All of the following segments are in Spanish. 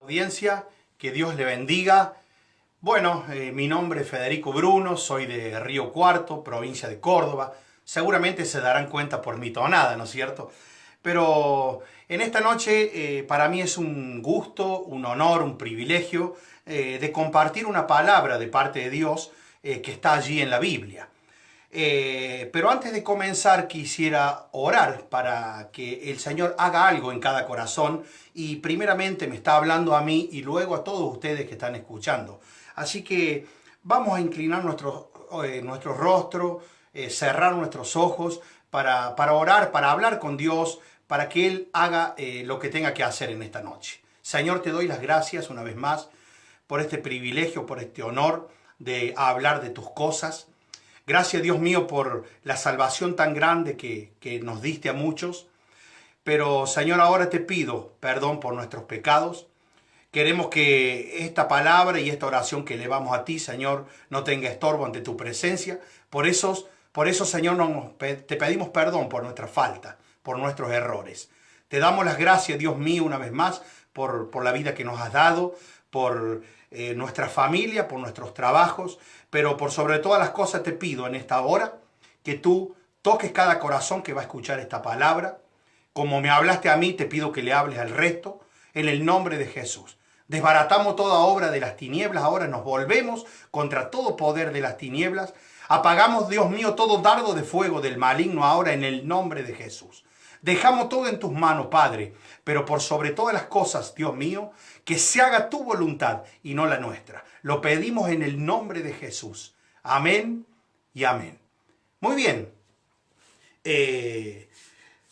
Audiencia, que Dios le bendiga. Bueno, mi nombre es Federico Bruno, soy de Río Cuarto, provincia de Córdoba. Seguramente se darán cuenta por mi tonada, ¿no es cierto? Pero en esta noche para mí es un gusto, un honor, un privilegio de compartir una palabra de parte de Dios que está allí en la Biblia. Pero antes de comenzar quisiera orar para que el Señor haga algo en cada corazón y primeramente me está hablando a mí y luego a todos ustedes que están escuchando. Así que vamos a inclinar nuestro rostro, cerrar nuestros ojos para orar, para hablar con Dios, para que Él haga lo que tenga que hacer en esta noche. Señor, te doy las gracias una vez más por este privilegio, por este honor de hablar de tus cosas. Gracias, Dios mío, por la salvación tan grande que nos diste a muchos. Pero, Señor, ahora te pido perdón por nuestros pecados. Queremos que esta palabra y esta oración que elevamos a ti, Señor, no tenga estorbo ante tu presencia. Por eso, Señor, te pedimos perdón por nuestra falta, por nuestros errores. Te damos las gracias, Dios mío, una vez más, por la vida que nos has dado, por nuestra familia, por nuestros trabajos, pero por sobre todas las cosas te pido en esta hora que tú toques cada corazón que va a escuchar esta palabra. Como me hablaste a mí, te pido que le hables al resto, en el nombre de Jesús. Desbaratamos toda obra de las tinieblas, ahora nos volvemos contra todo poder de las tinieblas. Apagamos, Dios mío, todo dardo de fuego del maligno ahora en el nombre de Jesús. Dejamos todo en tus manos, Padre, pero por sobre todas las cosas, Dios mío, que se haga tu voluntad y no la nuestra. Lo pedimos en el nombre de Jesús. Amén y amén. Muy bien.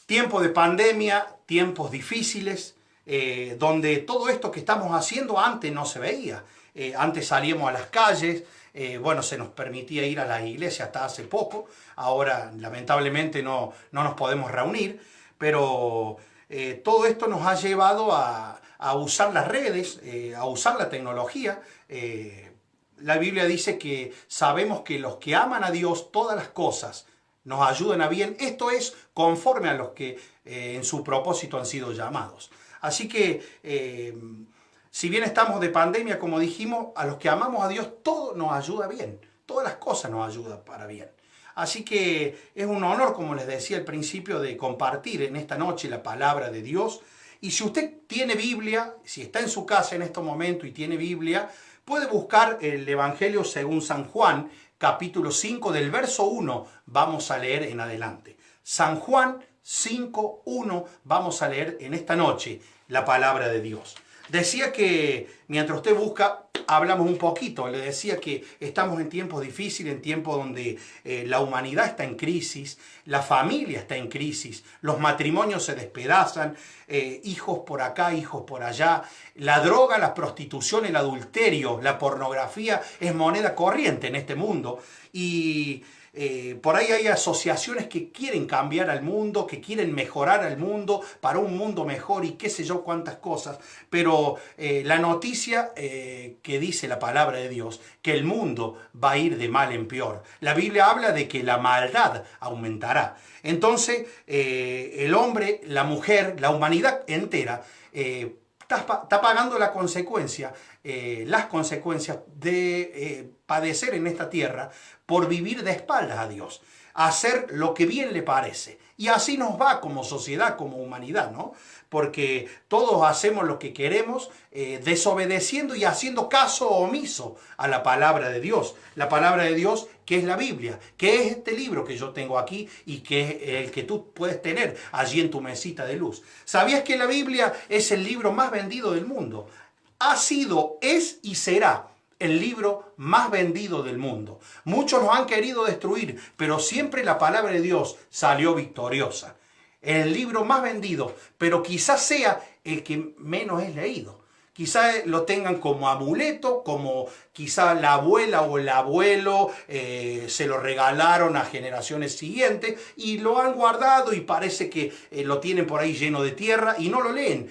Tiempo de pandemia, tiempos difíciles, donde todo esto que estamos haciendo antes no se veía. Antes salíamos a las calles, se nos permitía ir a la iglesia hasta hace poco. Ahora, lamentablemente, no nos podemos reunir, pero todo esto nos ha llevado a usar las redes, a usar la tecnología. La Biblia dice que sabemos que los que aman a Dios, todas las cosas nos ayudan a bien. Esto es conforme a los que en su propósito han sido llamados. Así que, si bien estamos de pandemia, como dijimos, a los que amamos a Dios, todo nos ayuda bien. Todas las cosas nos ayudan para bien. Así que es un honor, como les decía al principio, de compartir en esta noche la palabra de Dios. Y si usted tiene Biblia, si está en su casa en este momento y tiene Biblia, puede buscar el Evangelio según San Juan, capítulo 5, del verso 1, vamos a leer en adelante. San Juan 5:1, vamos a leer en esta noche la palabra de Dios. Decía que mientras usted busca, hablamos un poquito. Le decía que estamos en tiempos difíciles, en tiempos donde la humanidad está en crisis, la familia está en crisis, los matrimonios se despedazan, hijos por acá, hijos por allá. La droga, la prostitución, el adulterio, la pornografía es moneda corriente en este mundo. Y por ahí hay asociaciones que quieren cambiar al mundo, que quieren mejorar al mundo para un mundo mejor y qué sé yo cuántas cosas. Pero la noticia que dice la palabra de Dios, que el mundo va a ir de mal en peor. La Biblia habla de que la maldad aumentará. Entonces el hombre, la mujer, la humanidad entera está pagando las consecuencias de padecer en esta tierra por vivir de espaldas a Dios, hacer lo que bien le parece. Y así nos va como sociedad, como humanidad, ¿no? Porque todos hacemos lo que queremos, desobedeciendo y haciendo caso omiso a la palabra de Dios. La palabra de Dios, que es la Biblia, que es este libro que yo tengo aquí y que es el que tú puedes tener allí en tu mesita de luz. ¿Sabías que la Biblia es el libro más vendido del mundo? Ha sido, es y será el libro más vendido del mundo. Muchos lo han querido destruir, pero siempre la palabra de Dios salió victoriosa. El libro más vendido, pero quizás sea el que menos es leído. Quizás lo tengan como amuleto, como quizás la abuela o el abuelo se lo regalaron a generaciones siguientes y lo han guardado y parece que lo tienen por ahí lleno de tierra y no lo leen.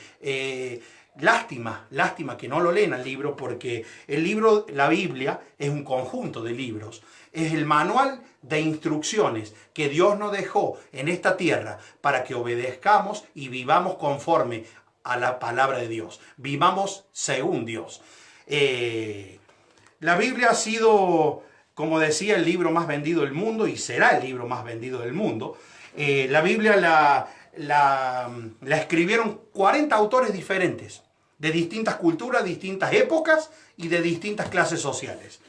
Lástima que no lo leen al libro, porque el libro, la Biblia, es un conjunto de libros. Es el manual de instrucciones que Dios nos dejó en esta tierra para que obedezcamos y vivamos conforme a la palabra de Dios. Vivamos según Dios. La Biblia ha sido, como decía, el libro más vendido del mundo y será el libro más vendido del mundo. La Biblia la escribieron 40 autores diferentes, de distintas culturas, distintas épocas y de distintas clases sociales.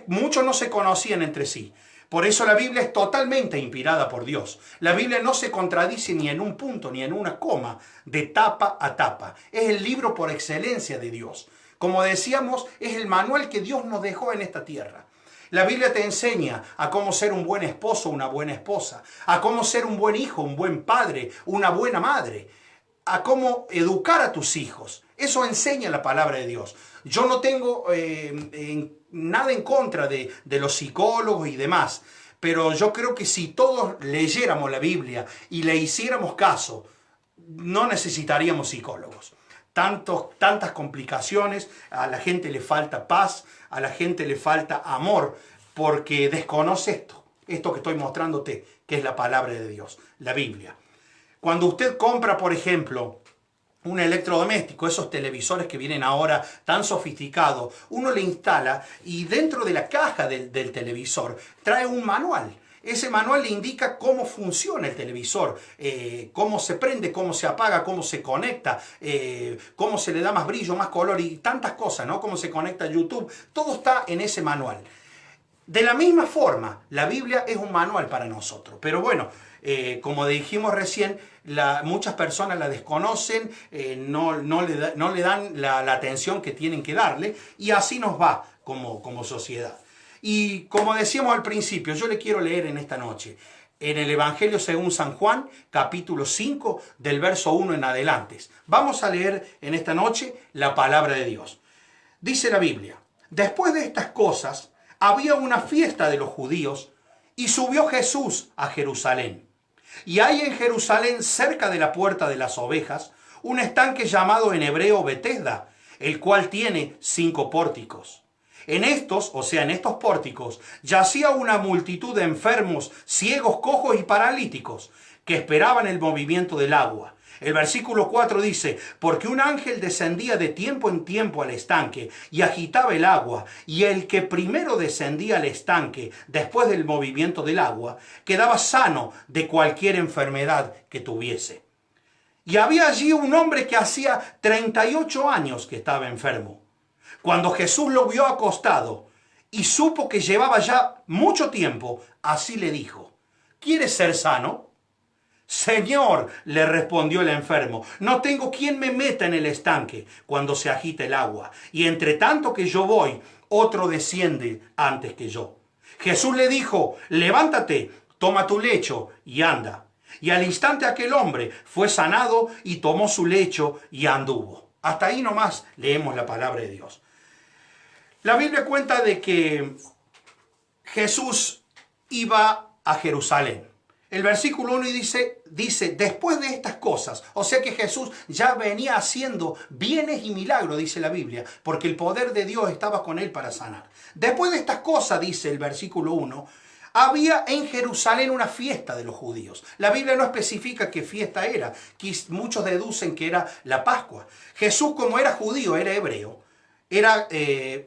Muchos no se conocían entre sí. Por eso la Biblia es totalmente inspirada por Dios. La Biblia no se contradice ni en un punto ni en una coma, de tapa a tapa. Es el libro por excelencia de Dios. Como decíamos, es el manual que Dios nos dejó en esta tierra. La Biblia te enseña a cómo ser un buen esposo, una buena esposa, a cómo ser un buen hijo, un buen padre, una buena madre, a cómo educar a tus hijos. Eso enseña la palabra de Dios. Yo no tengo nada en contra de los psicólogos y demás, pero yo creo que si todos leyéramos la Biblia y le hiciéramos caso, no necesitaríamos psicólogos. Tantas complicaciones, a la gente le falta paz, a la gente le falta amor, porque desconoce esto que estoy mostrándote, que es la palabra de Dios, la Biblia. Cuando usted compra, por ejemplo, un electrodoméstico, esos televisores que vienen ahora tan sofisticados, uno le instala y dentro de la caja del televisor trae un manual. Ese manual le indica cómo funciona el televisor, cómo se prende, cómo se apaga, cómo se conecta, cómo se le da más brillo, más color y tantas cosas, ¿no? Cómo se conecta a YouTube. Todo está en ese manual. De la misma forma, la Biblia es un manual para nosotros. Pero bueno, como dijimos recién, muchas personas la desconocen, no le dan la atención que tienen que darle y así nos va como sociedad. Y como decíamos al principio, yo le quiero leer en esta noche, en el Evangelio según San Juan, capítulo 5, del verso 1 en adelante. Vamos a leer en esta noche la palabra de Dios. Dice la Biblia: después de estas cosas, había una fiesta de los judíos y subió Jesús a Jerusalén. Y hay en Jerusalén, cerca de la puerta de las ovejas, un estanque llamado en hebreo Betesda, el cual tiene 5 pórticos. En estos pórticos, yacía una multitud de enfermos, ciegos, cojos y paralíticos, que esperaban el movimiento del agua. El versículo 4 dice: porque un ángel descendía de tiempo en tiempo al estanque y agitaba el agua, y el que primero descendía al estanque después del movimiento del agua, quedaba sano de cualquier enfermedad que tuviese. Y había allí un hombre que hacía 38 años que estaba enfermo. Cuando Jesús lo vio acostado y supo que llevaba ya mucho tiempo, así le dijo: ¿quieres ser sano? Señor, le respondió el enfermo, no tengo quien me meta en el estanque cuando se agita el agua, y entre tanto que yo voy, otro desciende antes que yo. Jesús le dijo: levántate, toma tu lecho y anda. Y al instante aquel hombre fue sanado y tomó su lecho y anduvo. Hasta ahí nomás leemos la palabra de Dios. La Biblia cuenta de que Jesús iba a Jerusalén. El versículo 1 dice, después de estas cosas, o sea que Jesús ya venía haciendo bienes y milagros, dice la Biblia, porque el poder de Dios estaba con él para sanar. Después de estas cosas, dice el versículo 1, había en Jerusalén una fiesta de los judíos. La Biblia no especifica qué fiesta era, muchos deducen que era la Pascua. Jesús, como era judío, era hebreo, era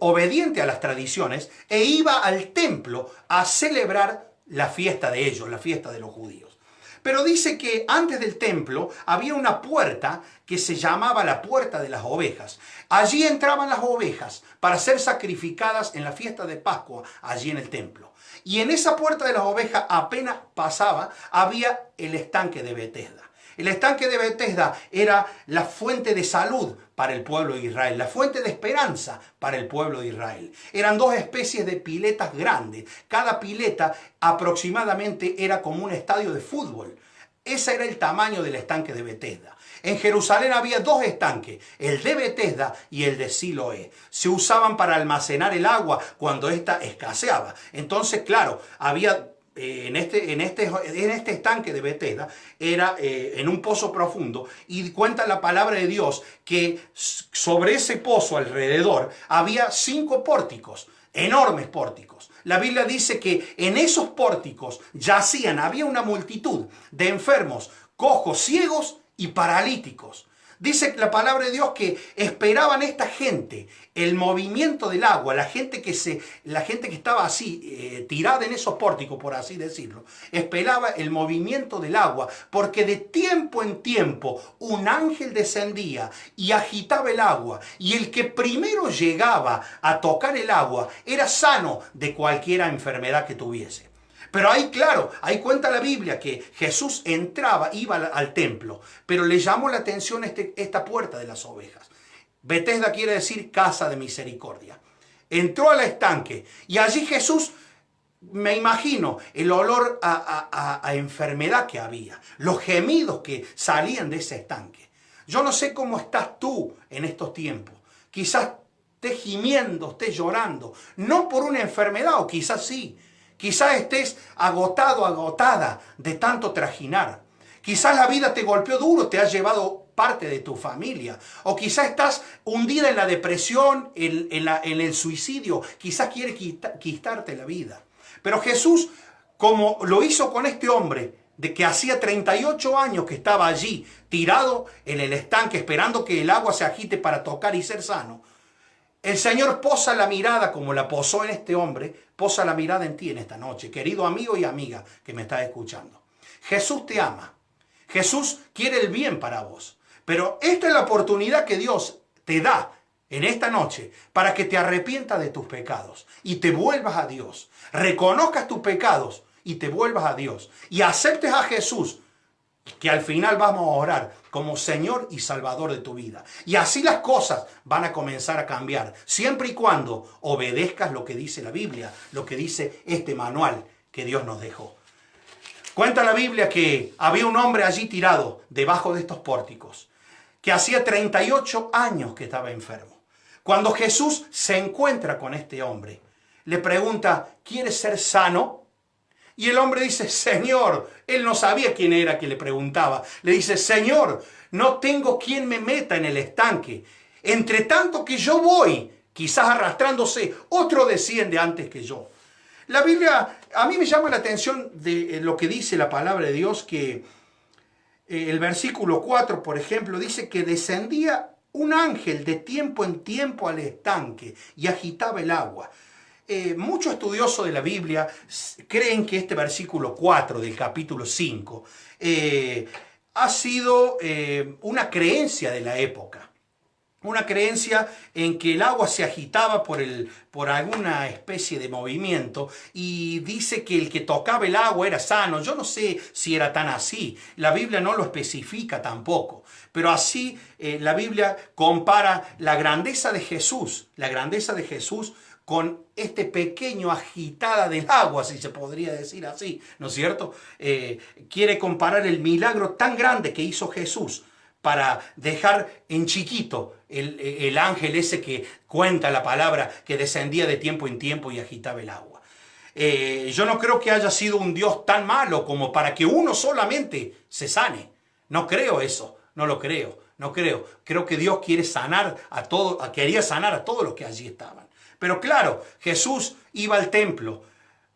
obediente a las tradiciones e iba al templo a celebrar la fiesta de ellos, la fiesta de los judíos. Pero dice que antes del templo había una puerta que se llamaba la puerta de las ovejas. Allí entraban las ovejas para ser sacrificadas en la fiesta de Pascua, allí en el templo. Y en esa puerta de las ovejas, apenas pasaba, había el estanque de Betesda. El estanque de Betesda era la fuente de salud para el pueblo de Israel, la fuente de esperanza para el pueblo de Israel. Eran 2 especies de piletas grandes. Cada pileta aproximadamente era como un estadio de fútbol. Ese era el tamaño del estanque de Betesda. En Jerusalén había 2 estanques, el de Betesda y el de Siloé. Se usaban para almacenar el agua cuando ésta escaseaba. Entonces, claro, había en este estanque de Betesda, era en un pozo profundo, y cuenta la palabra de Dios que sobre ese pozo alrededor había 5 pórticos, enormes pórticos. La Biblia dice que en esos pórticos había una multitud de enfermos, cojos, ciegos y paralíticos. Dice la palabra de Dios que esperaban esta gente el movimiento del agua, la gente que estaba así, tirada en esos pórticos, por así decirlo, esperaba el movimiento del agua, porque de tiempo en tiempo un ángel descendía y agitaba el agua, y el que primero llegaba a tocar el agua era sano de cualquier enfermedad que tuviese. Pero ahí, claro, ahí cuenta la Biblia que Jesús iba al templo, pero le llamó la atención esta puerta de las ovejas. Betesda quiere decir casa de misericordia. Entró al estanque y allí Jesús, me imagino, el olor a enfermedad que había, los gemidos que salían de ese estanque. Yo no sé cómo estás tú en estos tiempos. Quizás estés gimiendo, estés llorando, no por una enfermedad, o quizás sí. Quizás estés agotado, agotada de tanto trajinar. Quizás la vida te golpeó duro, te ha llevado parte de tu familia. O quizás estás hundida en la depresión, en el suicidio. Quizás quieres quitarte la vida. Pero Jesús, como lo hizo con este hombre, de que hacía 38 años que estaba allí, tirado en el estanque, esperando que el agua se agite para tocar y ser sano, el Señor posa la mirada, como la posó en este hombre, posa la mirada en ti en esta noche, querido amigo y amiga que me estás escuchando. Jesús te ama. Jesús quiere el bien para vos. Pero esta es la oportunidad que Dios te da en esta noche para que te arrepientas de tus pecados y te vuelvas a Dios. Reconozcas tus pecados y te vuelvas a Dios. Y aceptes a Jesús, que al final vamos a orar como Señor y Salvador de tu vida. Y así las cosas van a comenzar a cambiar, siempre y cuando obedezcas lo que dice la Biblia, lo que dice este manual que Dios nos dejó. Cuenta la Biblia que había un hombre allí tirado debajo de estos pórticos, que hacía 38 años que estaba enfermo. Cuando Jesús se encuentra con este hombre, le pregunta, ¿quieres ser sano? Y el hombre dice, Señor, él no sabía quién era que le preguntaba. Le dice, Señor, no tengo quien me meta en el estanque. Entre tanto que yo voy, quizás arrastrándose, otro desciende antes que yo. La Biblia, a mí me llama la atención de lo que dice la palabra de Dios, que el versículo 4, por ejemplo, dice que descendía un ángel de tiempo en tiempo al estanque y agitaba el agua. Muchos estudiosos de la Biblia creen que este versículo 4 del capítulo 5 ha sido una creencia de la época. Una creencia en que el agua se agitaba por alguna especie de movimiento y dice que el que tocaba el agua era sano. Yo no sé si era tan así. La Biblia no lo especifica tampoco. Pero así la Biblia compara la grandeza de Jesús con este pequeño agitada del agua, si se podría decir así, ¿no es cierto? Quiere comparar el milagro tan grande que hizo Jesús para dejar en chiquito el ángel ese que cuenta la palabra que descendía de tiempo en tiempo y agitaba el agua. Yo no creo que haya sido un Dios tan malo como para que uno solamente se sane. No creo eso, no lo creo, no creo. Creo que Dios quiere sanar quería sanar a todos los que allí estaban. Pero claro, Jesús iba al templo,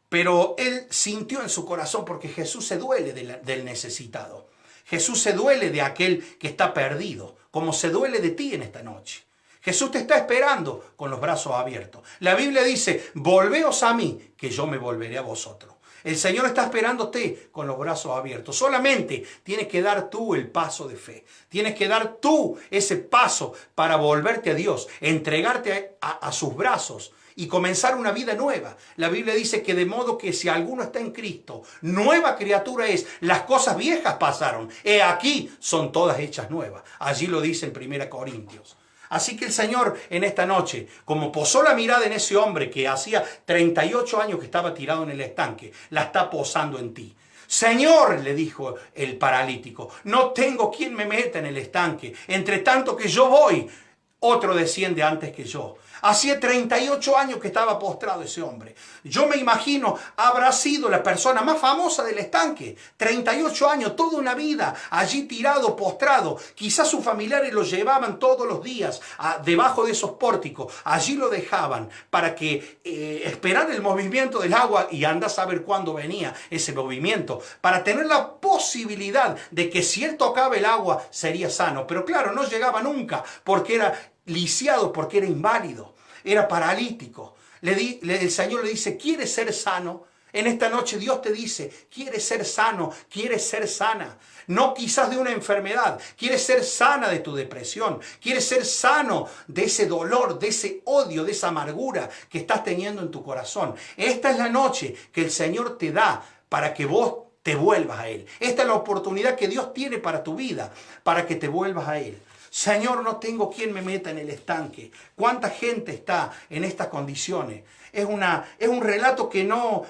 pero él sintió en su corazón, porque Jesús se duele del necesitado. Jesús se duele de aquel que está perdido, como se duele de ti en esta noche. Jesús te está esperando con los brazos abiertos. La Biblia dice, volveos a mí, que yo me volveré a vosotros. El Señor está esperándote con los brazos abiertos. Solamente tienes que dar tú el paso de fe. Tienes que dar tú ese paso para volverte a Dios, entregarte a sus brazos y comenzar una vida nueva. La Biblia dice que de modo que si alguno está en Cristo, nueva criatura es. Las cosas viejas pasaron. He aquí son todas hechas nuevas. Allí lo dice en 1 Corintios. Así que el Señor en esta noche, como posó la mirada en ese hombre que hacía 38 años que estaba tirado en el estanque, la está posando en ti. Señor, le dijo el paralítico, no tengo quien me meta en el estanque. Entre tanto que yo voy, otro desciende antes que yo. Hacía 38 años que estaba postrado ese hombre. Yo me imagino, habrá sido la persona más famosa del estanque. 38 años, toda una vida, allí tirado, postrado. Quizás sus familiares lo llevaban todos los días debajo de esos pórticos. Allí lo dejaban para que esperar el movimiento del agua, y anda a saber cuándo venía ese movimiento, para tener la posibilidad de que si él tocaba el agua sería sano. Pero claro, no llegaba nunca, porque era lisiado, porque era inválido, era paralítico. El Señor le dice, ¿quieres ser sano? En esta noche Dios te dice, ¿quieres ser sano? ¿Quieres ser sana? No quizás de una enfermedad, quieres ser sana de tu depresión, quieres ser sano de ese dolor, de ese odio, de esa amargura que estás teniendo en tu corazón. Esta es la noche que el Señor te da para que vos te vuelvas a Él. Esta es la oportunidad que Dios tiene para tu vida, para que te vuelvas a Él. Señor, no tengo quien me meta en el estanque. ¿Cuánta gente está en estas condiciones? Es un relato que no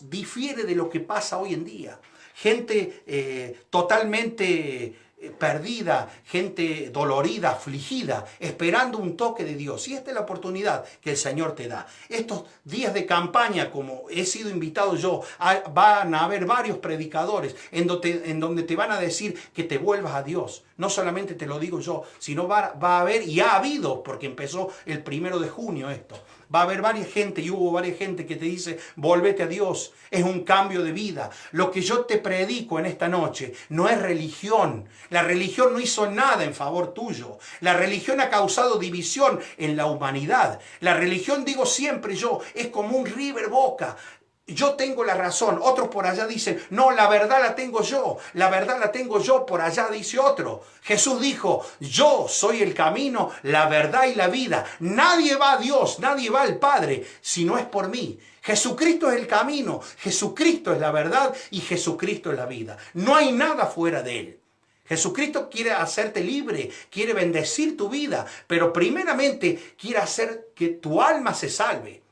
difiere de lo que pasa hoy en día. Gente totalmente perdida, gente dolorida, afligida, esperando un toque de Dios. Y esta es la oportunidad que el Señor te da. Estos días de campaña, como he sido invitado yo, van a haber varios predicadores en donde te van a decir que te vuelvas a Dios. No solamente te lo digo yo, sino va a haber, y ha habido, porque empezó el 1 de junio esto. Va a haber varias gente, y hubo varias gente que te dice, volvete a Dios, es un cambio de vida. Lo que yo te predico en esta noche no es religión. La religión no hizo nada en favor tuyo. La religión ha causado división en la humanidad. La religión, digo siempre yo, es como un River Boca. Yo tengo la razón, otros por allá dicen, no, la verdad la tengo yo, la verdad la tengo yo, por allá dice otro. Jesús dijo, yo soy el camino, la verdad y la vida. Nadie va a Dios, nadie va al Padre, si no es por mí. Jesucristo es el camino, Jesucristo es la verdad y Jesucristo es la vida. No hay nada fuera de Él. Jesucristo quiere hacerte libre, quiere bendecir tu vida, pero primeramente quiere hacer que tu alma se salve.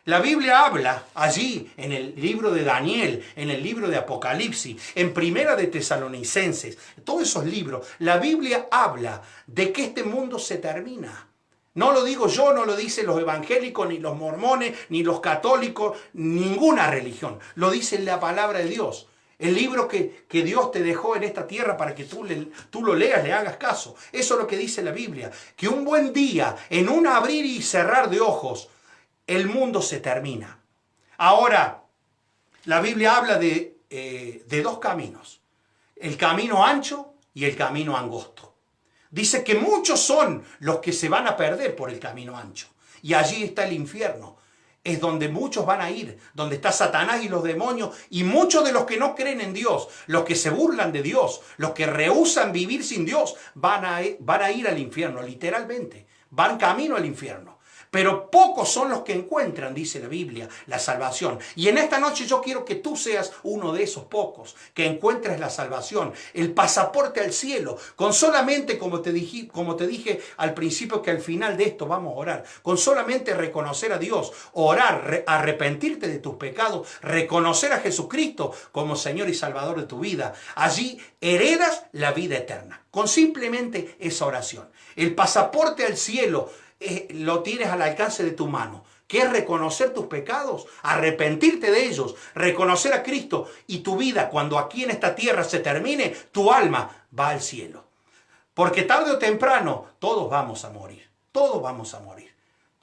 La Biblia habla allí en el libro de Daniel, en el libro de Apocalipsis, en Primera de Tesalonicenses, todos esos libros, la Biblia habla de que este mundo se termina. No lo digo yo, no lo dicen los evangélicos, ni los mormones, ni los católicos, ninguna religión. Lo dice la palabra de Dios. El libro que Dios te dejó en esta tierra para que tú lo leas, le hagas caso. Eso es lo que dice la Biblia. Que un buen día, en un abrir y cerrar de ojos, el mundo se termina. Ahora, la Biblia habla de dos caminos. El camino ancho y el camino angosto. Dice que muchos son los que se van a perder por el camino ancho. Y allí está el infierno. Es donde muchos van a ir, donde está Satanás y los demonios, y muchos de los que no creen en Dios, los que se burlan de Dios, los que rehúsan vivir sin Dios, van a ir al infierno, literalmente. Van camino al infierno. Pero pocos son los que encuentran, dice la Biblia, la salvación. Y en esta noche yo quiero que tú seas uno de esos pocos, que encuentres la salvación, el pasaporte al cielo. Con solamente, como te dije al principio, que al final de esto vamos a orar, con solamente reconocer a Dios, orar, arrepentirte de tus pecados, reconocer a Jesucristo como Señor y Salvador de tu vida. Allí heredas la vida eterna, con simplemente esa oración. El pasaporte al cielo lo tienes al alcance de tu mano, que es reconocer tus pecados, arrepentirte de ellos, reconocer a Cristo, y tu vida, cuando aquí en esta tierra se termine, tu alma va al cielo. Porque tarde o temprano todos vamos a morir, todos vamos a morir.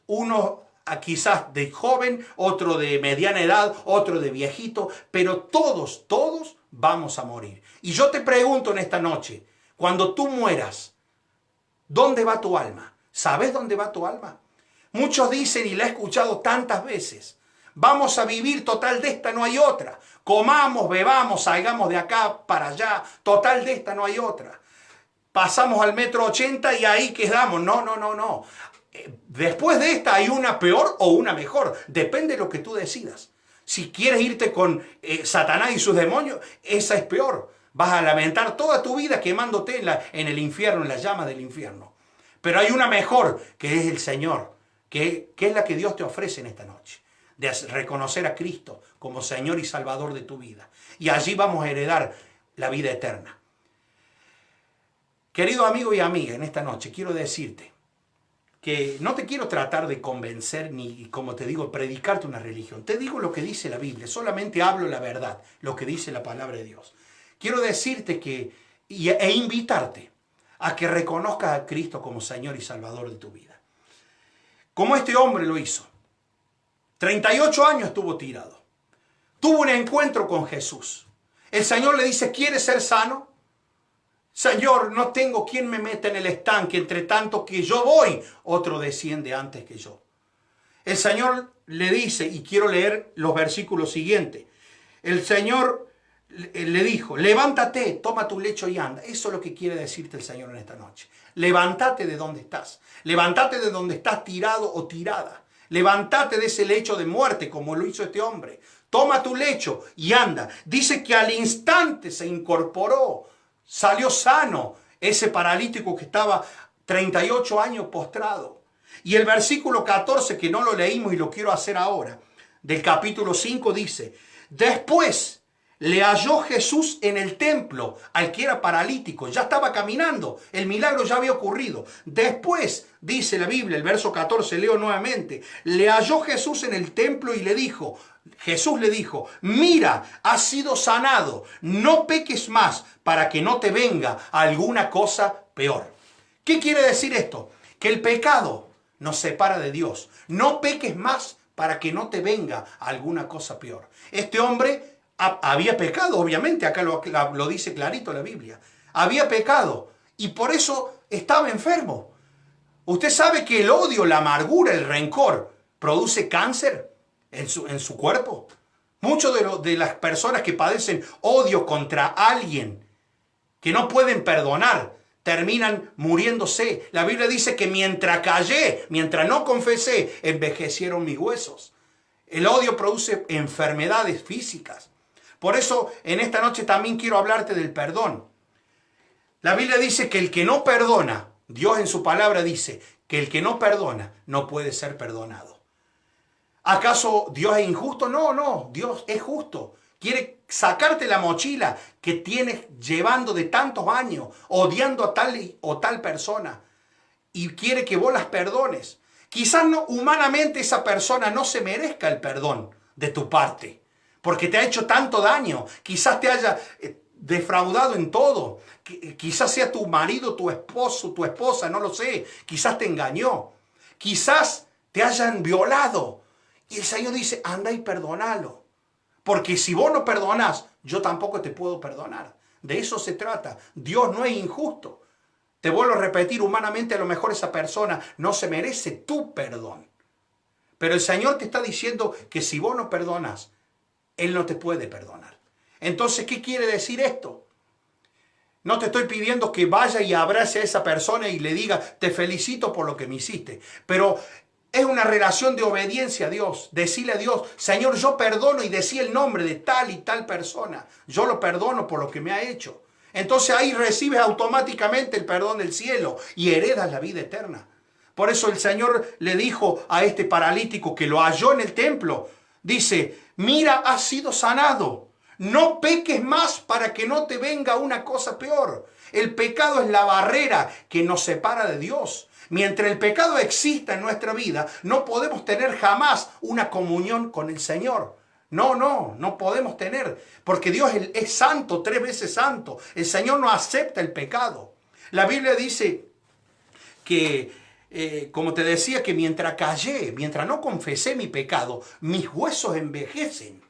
Uno quizás de joven, otro de mediana edad, otro de viejito, pero todos vamos a morir. Y yo te pregunto en esta noche, cuando tú mueras, ¿dónde va tu alma? ¿Sabes dónde va tu alma? Muchos dicen, y la he escuchado tantas veces, vamos a vivir, total de esta no hay otra. Comamos, bebamos, salgamos de acá para allá, total de esta no hay otra. Pasamos al 1,80 m y ahí quedamos. No. Después de esta hay una peor o una mejor. Depende de lo que tú decidas. Si quieres irte con Satanás y sus demonios, esa es peor. Vas a lamentar toda tu vida quemándote en el infierno, en las llamas del infierno. Pero hay una mejor, que es el Señor, que es la que Dios te ofrece en esta noche. De reconocer a Cristo como Señor y Salvador de tu vida. Y allí vamos a heredar la vida eterna. Querido amigo y amiga, en esta noche quiero decirte que no te quiero tratar de convencer ni, como te digo, predicarte una religión. Te digo lo que dice la Biblia, solamente hablo la verdad, lo que dice la palabra de Dios. Quiero decirte e invitarte a que reconozcas a Cristo como Señor y Salvador de tu vida. Como este hombre lo hizo. 38 años estuvo tirado. Tuvo un encuentro con Jesús. El Señor le dice, ¿quieres ser sano? Señor, no tengo quien me meta en el estanque, entre tanto que yo voy, otro desciende antes que yo. El Señor le dice, y quiero leer los versículos siguientes. El Señor le dijo, levántate, toma tu lecho y anda. Eso es lo que quiere decirte el Señor en esta noche. Levántate de donde estás. Levántate de donde estás tirado o tirada. Levántate de ese lecho de muerte como lo hizo este hombre. Toma tu lecho y anda. Dice que al instante se incorporó, salió sano ese paralítico que estaba 38 años postrado. Y el versículo 14, que no lo leímos y lo quiero hacer ahora, del capítulo 5 dice, después le halló Jesús en el templo al que era paralítico. Ya estaba caminando. El milagro ya había ocurrido. Después, dice la Biblia, el verso 14, leo nuevamente. Le halló Jesús en el templo y le dijo, Jesús le dijo, mira, has sido sanado. No peques más para que no te venga alguna cosa peor. ¿Qué quiere decir esto? Que el pecado nos separa de Dios. No peques más para que no te venga alguna cosa peor. Este hombre había pecado, obviamente, acá lo dice clarito la Biblia. Había pecado y por eso estaba enfermo. Usted sabe que el odio, la amargura, el rencor produce cáncer en su cuerpo. Muchas de las personas que padecen odio contra alguien, que no pueden perdonar, terminan muriéndose. La Biblia dice que mientras callé, mientras no confesé, envejecieron mis huesos. El odio produce enfermedades físicas. Por eso en esta noche también quiero hablarte del perdón. La Biblia dice que el que no perdona, Dios en su palabra dice que el que no perdona no puede ser perdonado. ¿Acaso Dios es injusto? No, no, Dios es justo. Quiere sacarte la mochila que tienes llevando de tantos años, odiando a tal o tal persona, y quiere que vos las perdones. Quizás no, humanamente esa persona no se merezca el perdón de tu parte, porque te ha hecho tanto daño, quizás te haya defraudado en todo, quizás sea tu marido, tu esposo, tu esposa, no lo sé, quizás te engañó, quizás te hayan violado, y el Señor dice, anda y perdónalo, porque si vos no perdonás, yo tampoco te puedo perdonar. De eso se trata. Dios no es injusto. Te vuelvo a repetir, humanamente a lo mejor esa persona no se merece tu perdón, pero el Señor te está diciendo que si vos no perdonas, Él no te puede perdonar. Entonces, ¿qué quiere decir esto? No te estoy pidiendo que vaya y abrace a esa persona y le diga, te felicito por lo que me hiciste. Pero es una relación de obediencia a Dios. Decirle a Dios, Señor, yo perdono, y decir el nombre de tal y tal persona. Yo lo perdono por lo que me ha hecho. Entonces ahí recibes automáticamente el perdón del cielo y heredas la vida eterna. Por eso el Señor le dijo a este paralítico que lo halló en el templo, dice, mira, has sido sanado. No peques más para que no te venga una cosa peor. El pecado es la barrera que nos separa de Dios. Mientras el pecado exista en nuestra vida, no podemos tener jamás una comunión con el Señor. No podemos tener. Porque Dios es santo, 3 veces santo. El Señor no acepta el pecado. La Biblia dice que como te decía, que mientras callé, mientras no confesé mi pecado, mis huesos envejecen,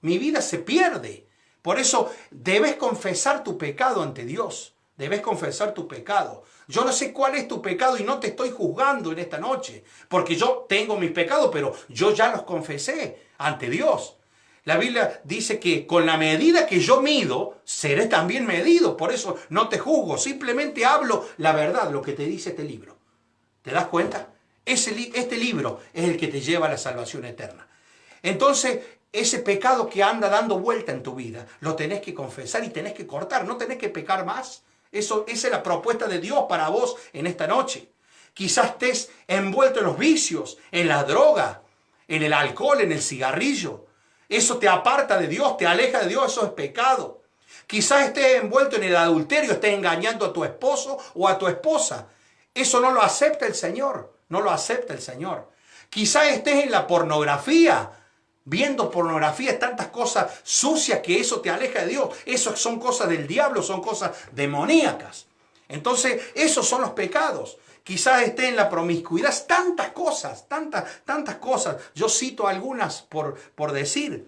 mi vida se pierde. Por eso debes confesar tu pecado ante Dios, debes confesar tu pecado. Yo no sé cuál es tu pecado y no te estoy juzgando en esta noche, porque yo tengo mis pecados, pero yo ya los confesé ante Dios. La Biblia dice que con la medida que yo mido, seré también medido. Por eso no te juzgo, simplemente hablo la verdad, lo que te dice este libro. ¿Te das cuenta? Este libro es el que te lleva a la salvación eterna. Entonces, ese pecado que anda dando vuelta en tu vida, lo tenés que confesar y tenés que cortar. No tenés que pecar más. Esa es la propuesta de Dios para vos en esta noche. Quizás estés envuelto en los vicios, en la droga, en el alcohol, en el cigarrillo. Eso te aparta de Dios, te aleja de Dios, eso es pecado. Quizás estés envuelto en el adulterio, estés engañando a tu esposo o a tu esposa. Eso no lo acepta el Señor. no lo acepta el Señor. Quizás estés en la pornografía, viendo pornografía, tantas cosas sucias que eso te aleja de Dios. Eso son cosas del diablo, son cosas demoníacas. Entonces, esos son los pecados. Quizás esté en la promiscuidad, tantas cosas, tantas cosas. Yo cito algunas por decir.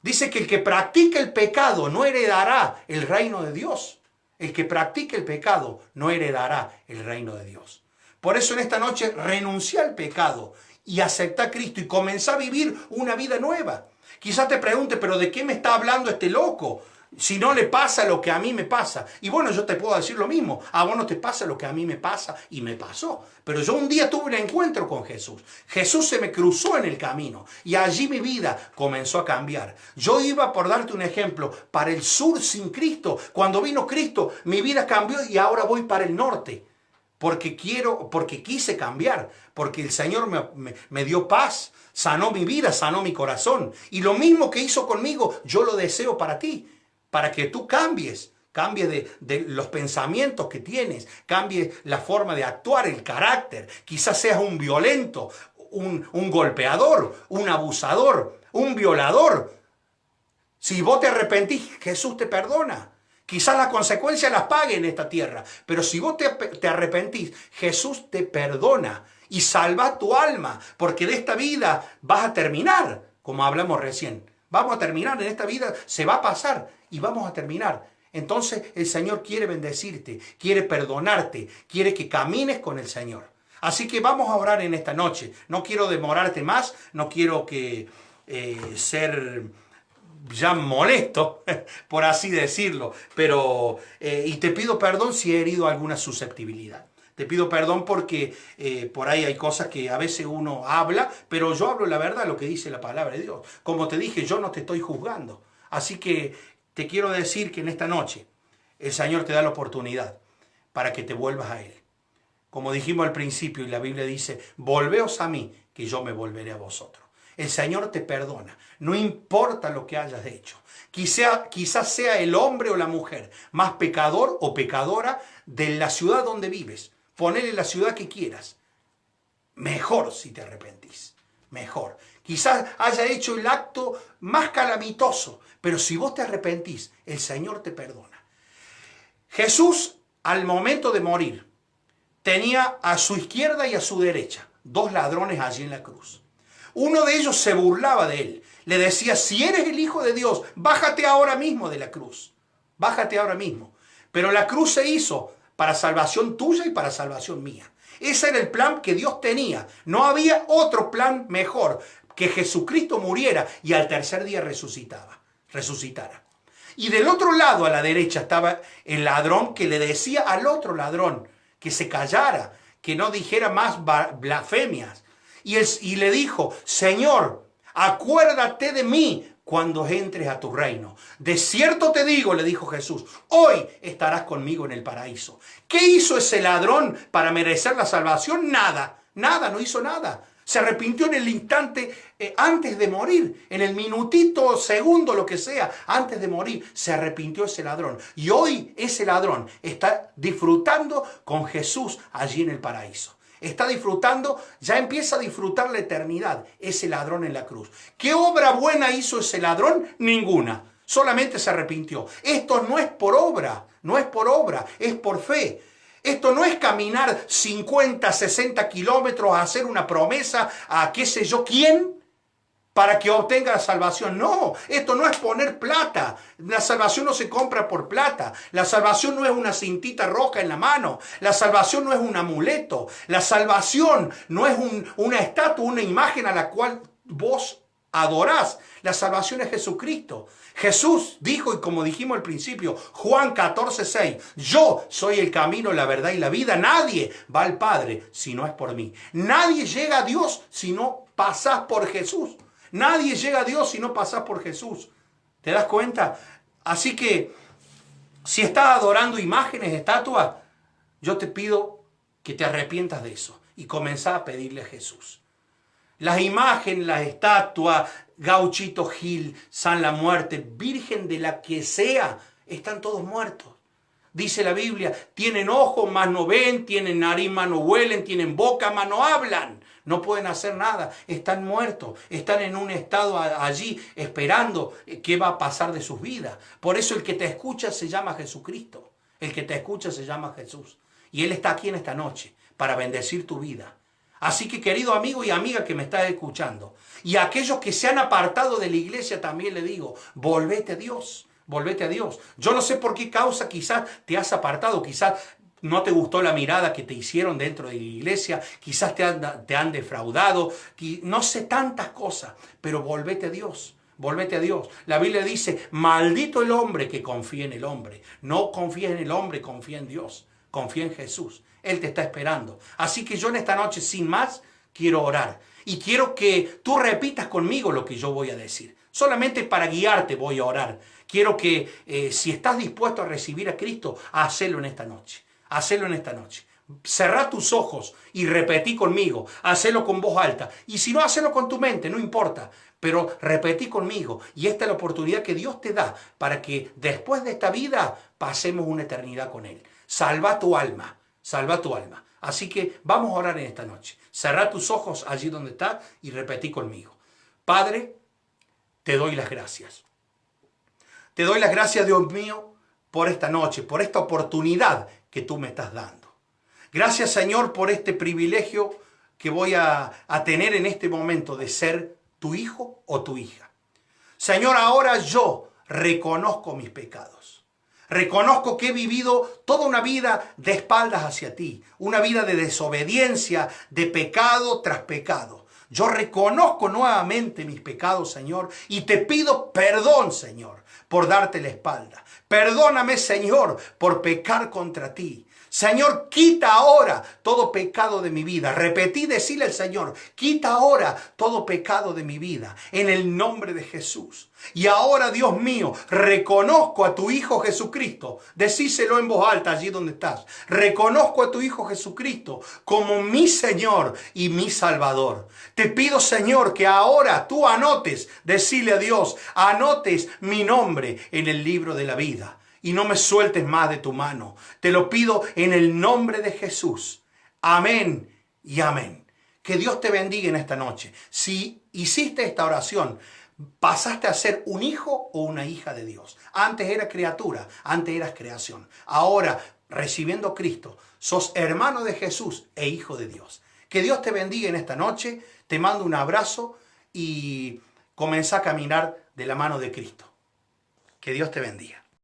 Dice que el que practica el pecado no heredará el reino de Dios. El que practique el pecado no heredará el reino de Dios. Por eso en esta noche renuncia al pecado y acepta a Cristo y comenzá a vivir una vida nueva. Quizás te pregunte, pero ¿de qué me está hablando este loco? Si no le pasa lo que a mí me pasa. Y bueno, yo te puedo decir lo mismo. A vos no te pasa lo que a mí me pasa y me pasó. Pero yo un día tuve un encuentro con Jesús. Jesús se me cruzó en el camino y allí mi vida comenzó a cambiar. Yo iba, por darte un ejemplo, para el sur sin Cristo. Cuando vino Cristo, mi vida cambió y ahora voy para el norte. Porque quise cambiar, porque el Señor me dio paz, sanó mi vida, sanó mi corazón. Y lo mismo que hizo conmigo, yo lo deseo para ti. Para que tú cambies de los pensamientos que tienes, cambies la forma de actuar, el carácter. Quizás seas un violento, un golpeador, un abusador, un violador. Si vos te arrepentís, Jesús te perdona. Quizás las consecuencias las pague en esta tierra, pero si vos te arrepentís, Jesús te perdona y salva tu alma, porque de esta vida vas a terminar, como hablamos recién. Vamos a terminar en esta vida, se va a pasar y vamos a terminar. Entonces el Señor quiere bendecirte, quiere perdonarte, quiere que camines con el Señor. Así que vamos a orar en esta noche. No quiero demorarte más, no quiero ser ya molesto, por así decirlo, pero y te pido perdón si he herido alguna susceptibilidad. Te pido perdón porque por ahí hay cosas que a veces uno habla, pero yo hablo la verdad, lo que dice la palabra de Dios. Como te dije, yo no te estoy juzgando. Así que te quiero decir que en esta noche el Señor te da la oportunidad para que te vuelvas a Él. Como dijimos al principio, y la Biblia dice, volveos a mí, que yo me volveré a vosotros. El Señor te perdona, no importa lo que hayas hecho. Quizás sea el hombre o la mujer más pecador o pecadora de la ciudad donde vives. Ponele la ciudad que quieras. Mejor si te arrepentís. Mejor. Quizás haya hecho el acto más calamitoso, pero si vos te arrepentís, el Señor te perdona. Jesús, al momento de morir, tenía a su izquierda y a su derecha dos ladrones allí en la cruz. Uno de ellos se burlaba de él. Le decía, si eres el Hijo de Dios, bájate ahora mismo de la cruz. Bájate ahora mismo. Pero la cruz se hizo para salvación tuya y para salvación mía. Ese era el plan que Dios tenía. No había otro plan mejor que Jesucristo muriera y al tercer día resucitara. Y del otro lado, a la derecha, estaba el ladrón que le decía al otro ladrón que se callara, que no dijera más blasfemias. Y le dijo, Señor, acuérdate de mí cuando entres a tu reino. De cierto te digo, le dijo Jesús, hoy estarás conmigo en el paraíso. ¿Qué hizo ese ladrón para merecer la salvación? Nada, no hizo nada. Se arrepintió en el instante antes de morir, en el minutito, segundo, lo que sea, antes de morir, se arrepintió ese ladrón. Y hoy ese ladrón está disfrutando con Jesús allí en el paraíso. Está disfrutando, ya empieza a disfrutar la eternidad, ese ladrón en la cruz. ¿Qué obra buena hizo ese ladrón? Ninguna. Solamente se arrepintió. Esto no es por obra, es por fe. Esto no es caminar 50, 60 kilómetros a hacer una promesa a qué sé yo quién para que obtenga la salvación. No, esto no es poner plata. La salvación no se compra por plata. La salvación no es una cintita roja en la mano. La salvación no es un amuleto. La salvación no es una estatua, una imagen a la cual vos adorás. La salvación es Jesucristo. Jesús dijo, y como dijimos al principio, Juan 14:6, yo soy el camino, la verdad y la vida. Nadie va al Padre si no es por mí. Nadie llega a Dios si no pasás por Jesús. Nadie llega a Dios si no pasás por Jesús. ¿Te das cuenta? Así que, si estás adorando imágenes, estatuas, yo te pido que te arrepientas de eso y comenzá a pedirle a Jesús. Las imágenes, las estatuas, Gauchito Gil, San la Muerte, Virgen de la que sea, están todos muertos. Dice la Biblia, tienen ojos, mas no ven, tienen nariz, mas no huelen, tienen boca, mas no hablan. No pueden hacer nada, están muertos, están en un estado allí esperando qué va a pasar de sus vidas. Por eso el que te escucha se llama Jesucristo. El que te escucha se llama Jesús. Y Él está aquí en esta noche para bendecir tu vida. Así que, querido amigo y amiga que me estás escuchando, y a aquellos que se han apartado de la iglesia también le digo, volvete a Dios, volvete a Dios. Yo no sé por qué causa quizás te has apartado, quizás no te gustó la mirada que te hicieron dentro de la iglesia, quizás te han defraudado, no sé tantas cosas, pero volvete a Dios. Volvete a Dios. La Biblia dice, maldito el hombre que confía en el hombre. No confía en el hombre, confía en Dios. Confía en Jesús. Él te está esperando. Así que yo en esta noche, sin más, quiero orar. Y quiero que tú repitas conmigo lo que yo voy a decir. Solamente para guiarte voy a orar. Quiero que si estás dispuesto a recibir a Cristo, hacelo en esta noche. Hacelo en esta noche. Cerrá tus ojos y repetí conmigo. Hacelo con voz alta. Y si no, hacelo con tu mente, no importa. Pero repetí conmigo. Y esta es la oportunidad que Dios te da para que después de esta vida pasemos una eternidad con Él. Salva tu alma. Salva tu alma. Así que vamos a orar en esta noche. Cerrá tus ojos allí donde estás y repetí conmigo. Padre, te doy las gracias. Te doy las gracias, Dios mío, por esta noche, por esta oportunidad que tú me estás dando. Gracias, Señor, por este privilegio que voy a tener en este momento de ser tu hijo o tu hija. Señor, ahora yo reconozco mis pecados. Reconozco que he vivido toda una vida de espaldas hacia ti, una vida de desobediencia, de pecado tras pecado. Yo reconozco nuevamente mis pecados, Señor, y te pido perdón, Señor, por darte la espalda. Perdóname, Señor, por pecar contra ti. Señor, quita ahora todo pecado de mi vida. Repetí, decirle al Señor, quita ahora todo pecado de mi vida, en el nombre de Jesús. Y ahora, Dios mío, reconozco a tu Hijo Jesucristo. Decíselo en voz alta allí donde estás. Reconozco a tu Hijo Jesucristo como mi Señor y mi Salvador. Te pido, Señor, que ahora tú anotes, decile a Dios, anotes mi nombre en el libro de la vida. Y no me sueltes más de tu mano. Te lo pido en el nombre de Jesús. Amén y amén. Que Dios te bendiga en esta noche. Si hiciste esta oración, pasaste a ser un hijo o una hija de Dios. Antes era criatura, antes eras creación. Ahora, recibiendo a Cristo, sos hermano de Jesús e hijo de Dios. Que Dios te bendiga en esta noche. Te mando un abrazo y comienza a caminar de la mano de Cristo. Que Dios te bendiga.